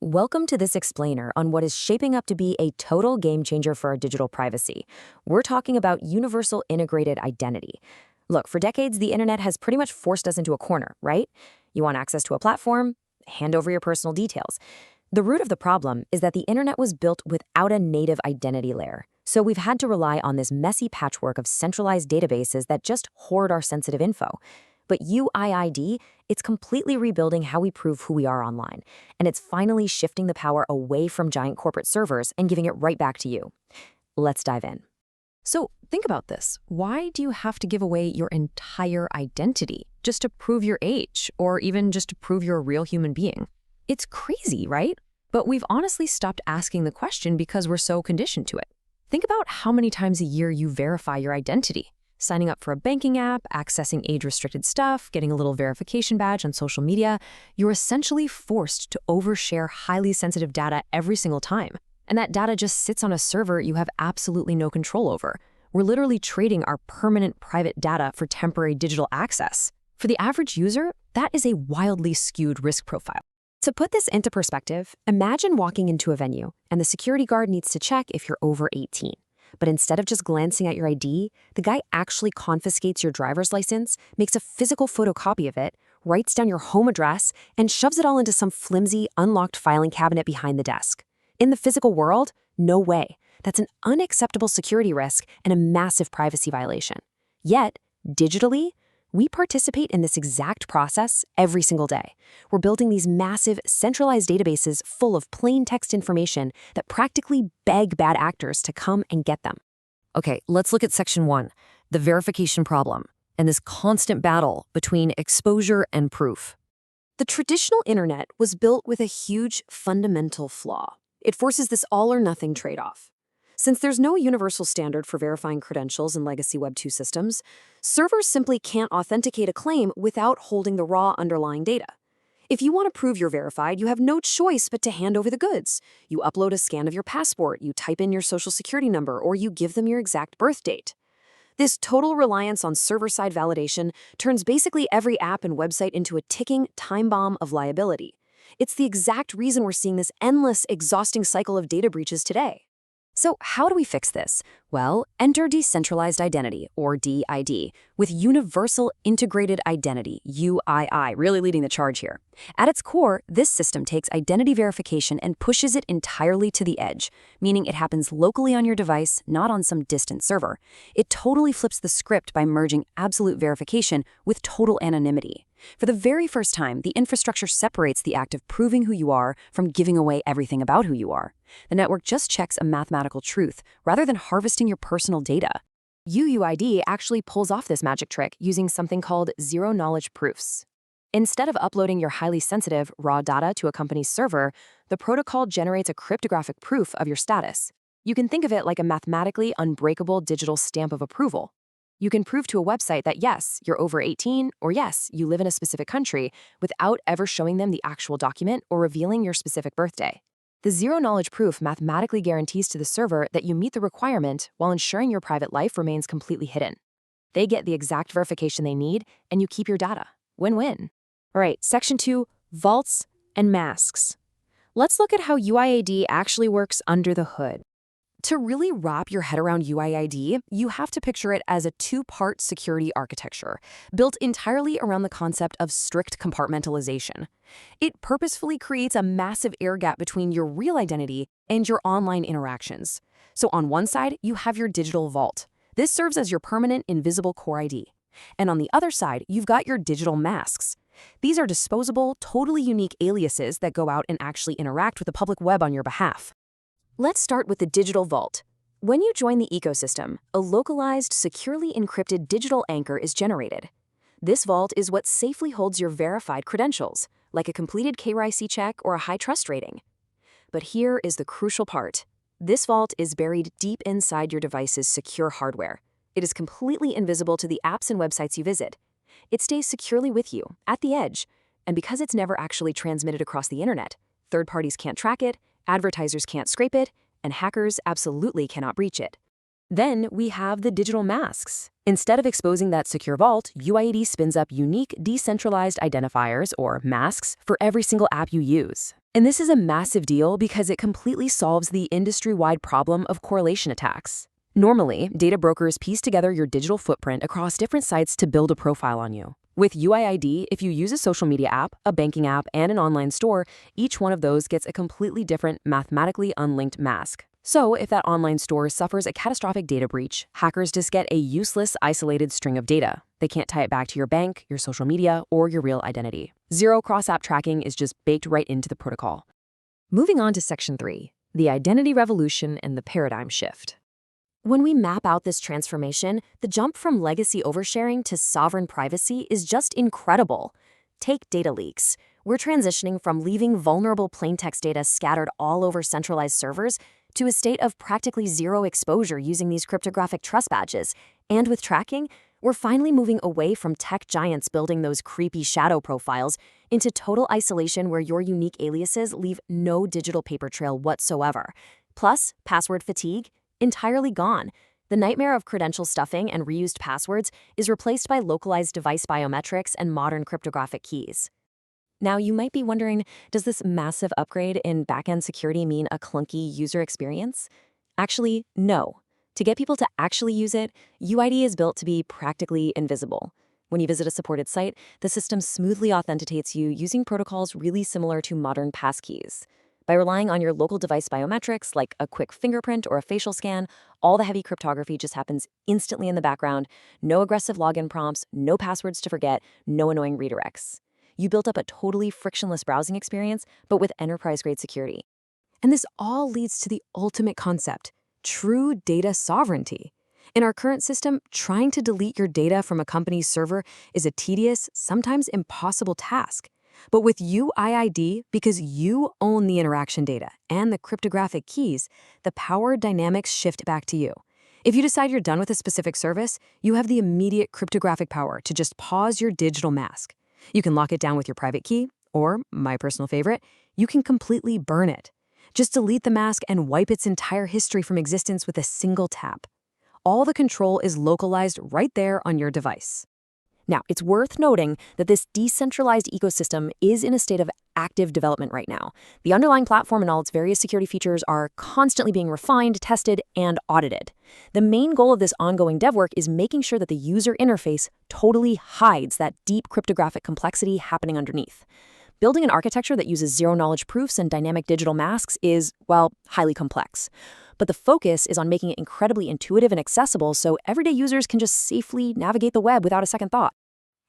Welcome to this explainer on what is shaping up to be a total game changer for our digital privacy. We're talking about universal integrated identity. Look, for decades, the internet has pretty much forced us into a corner, right? You want access to a platform? Hand over your personal details. The root of the problem is that the internet was built without a native identity layer. So we've had to rely on this messy patchwork of centralized databases that just hoard our sensitive info. But UIID, it's completely rebuilding how we prove who we are online. And it's finally shifting the power away from giant corporate servers and giving it right back to you. Let's dive in. So think about this. Why do you have to give away your entire identity just to prove your age, or even just to prove you're a real human being? It's crazy, right? But we've honestly stopped asking the question because we're so conditioned to it. Think about how many times a year you verify your identity. Signing up for a banking app, accessing age-restricted stuff, getting a little verification badge on social media, you're essentially forced to overshare highly sensitive data every single time. And that data just sits on a server you have absolutely no control over. We're literally trading our permanent private data for temporary digital access. For the average user, that is a wildly skewed risk profile. To put this into perspective, imagine walking into a venue and the security guard needs to check if you're over 18. But instead of just glancing at your ID, the guy actually confiscates your driver's license, makes a physical photocopy of it, writes down your home address, and shoves it all into some flimsy, unlocked filing cabinet behind the desk. In the physical world, no way. That's an unacceptable security risk and a massive privacy violation. Yet, digitally, we participate in this exact process every single day. We're building these massive, centralized databases full of plain text information that practically beg bad actors to come and get them. Okay, let's look at Section 1, the verification problem, and this constant battle between exposure and proof. The traditional internet was built with a huge fundamental flaw. It forces this all-or-nothing trade-off. Since there's no universal standard for verifying credentials in legacy Web 2 systems, servers simply can't authenticate a claim without holding the raw underlying data. If you want to prove you're verified, you have no choice but to hand over the goods. You upload a scan of your passport, you type in your social security number, or you give them your exact birth date. This total reliance on server-side validation turns basically every app and website into a ticking time bomb of liability. It's the exact reason we're seeing this endless, exhausting cycle of data breaches today. So how do we fix this? Well, enter Decentralized Identity, or DID, with Universal Integrated Identity, UII, really leading the charge here. At its core, this system takes identity verification and pushes it entirely to the edge, meaning it happens locally on your device, not on some distant server. It totally flips the script by merging absolute verification with total anonymity. For the very first time, the infrastructure separates the act of proving who you are from giving away everything about who you are. The network just checks a mathematical truth rather than harvesting your personal data. UUID actually pulls off this magic trick using something called zero-knowledge proofs. Instead of uploading your highly sensitive, raw data to a company's server, the protocol generates a cryptographic proof of your status. You can think of it like a mathematically unbreakable digital stamp of approval. You can prove to a website that yes, you're over 18, or yes, you live in a specific country, without ever showing them the actual document or revealing your specific birthday. The zero-knowledge proof mathematically guarantees to the server that you meet the requirement while ensuring your private life remains completely hidden. They get the exact verification they need, and you keep your data. Win-win. All right, Section 2, vaults and masks. Let's look at how UIID actually works under the hood. To really wrap your head around UIID, you have to picture it as a two-part security architecture, built entirely around the concept of strict compartmentalization. It purposefully creates a massive air gap between your real identity and your online interactions. So on one side, you have your digital vault. This serves as your permanent invisible core ID. And on the other side, you've got your digital masks. These are disposable, totally unique aliases that go out and actually interact with the public web on your behalf. Let's start with the digital vault. When you join the ecosystem, a localized, securely encrypted digital anchor is generated. This vault is what safely holds your verified credentials, like a completed KYC check or a high trust rating. But here is the crucial part. This vault is buried deep inside your device's secure hardware. It is completely invisible to the apps and websites you visit. It stays securely with you, at the edge, and because it's never actually transmitted across the internet, third parties can't track it, advertisers can't scrape it, and hackers absolutely cannot breach it. Then we have the digital masks. Instead of exposing that secure vault, UIID spins up unique decentralized identifiers, or masks, for every single app you use. And this is a massive deal because it completely solves the industry-wide problem of correlation attacks. Normally, data brokers piece together your digital footprint across different sites to build a profile on you. With UIID, if you use a social media app, a banking app, and an online store, each one of those gets a completely different, mathematically unlinked mask. So, if that online store suffers a catastrophic data breach, hackers just get a useless, isolated string of data. They can't tie it back to your bank, your social media, or your real identity. Zero cross-app tracking is just baked right into the protocol. Moving on to Section 3, the identity revolution and the paradigm shift. When we map out this transformation, the jump from legacy oversharing to sovereign privacy is just incredible. Take data leaks. We're transitioning from leaving vulnerable plaintext data scattered all over centralized servers to a state of practically zero exposure using these cryptographic trust badges. And with tracking, we're finally moving away from tech giants building those creepy shadow profiles into total isolation where your unique aliases leave no digital paper trail whatsoever. Plus, password fatigue, entirely gone. The nightmare of credential stuffing and reused passwords is replaced by localized device biometrics and modern cryptographic keys. Now, you might be wondering, does this massive upgrade in backend security mean a clunky user experience? Actually, no. To get people to actually use it, UID is built to be practically invisible. When you visit a supported site, the system smoothly authenticates you using protocols really similar to modern passkeys. By relying on your local device biometrics, like a quick fingerprint or a facial scan, all the heavy cryptography just happens instantly in the background. No aggressive login prompts, no passwords to forget, no annoying redirects. You built up a totally frictionless browsing experience, but with enterprise-grade security. And this all leads to the ultimate concept, true data sovereignty. In our current system, trying to delete your data from a company's server is a tedious, sometimes impossible task. But with UIID, because you own the interaction data and the cryptographic keys, the power dynamics shift back to you. If you decide you're done with a specific service, you have the immediate cryptographic power to just pause your digital mask. You can lock it down with your private key, or, my personal favorite, you can completely burn it. Just delete the mask and wipe its entire history from existence with a single tap. All the control is localized right there on your device. Now, it's worth noting that this decentralized ecosystem is in a state of active development right now. The underlying platform and all its various security features are constantly being refined, tested, and audited. The main goal of this ongoing dev work is making sure that the user interface totally hides that deep cryptographic complexity happening underneath. Building an architecture that uses zero-knowledge proofs and dynamic digital masks is, well, highly complex. But the focus is on making it incredibly intuitive and accessible so everyday users can just safely navigate the web without a second thought.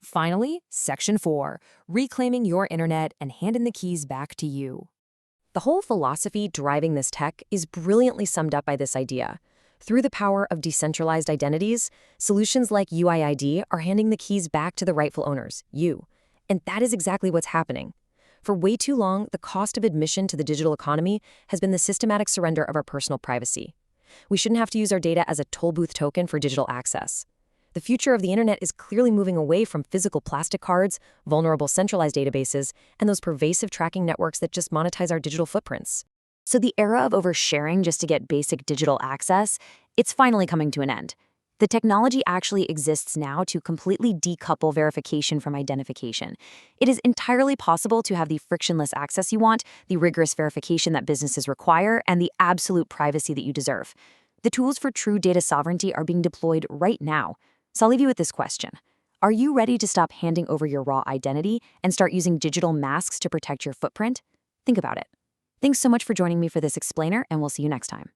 Finally, Section 4, reclaiming your internet and handing the keys back to you. The whole philosophy driving this tech is brilliantly summed up by this idea. Through the power of decentralized identities, solutions like UIID are handing the keys back to the rightful owners, you. And that is exactly what's happening. For way too long, the cost of admission to the digital economy has been the systematic surrender of our personal privacy. We shouldn't have to use our data as a toll booth token for digital access. The future of the internet is clearly moving away from physical plastic cards, vulnerable centralized databases, and those pervasive tracking networks that just monetize our digital footprints. So the era of oversharing just to get basic digital access, it's finally coming to an end. The technology actually exists now to completely decouple verification from identification. It is entirely possible to have the frictionless access you want, the rigorous verification that businesses require, and the absolute privacy that you deserve. The tools for true data sovereignty are being deployed right now. So I'll leave you with this question. Are you ready to stop handing over your raw identity and start using digital masks to protect your footprint? Think about it. Thanks so much for joining me for this explainer, and we'll see you next time.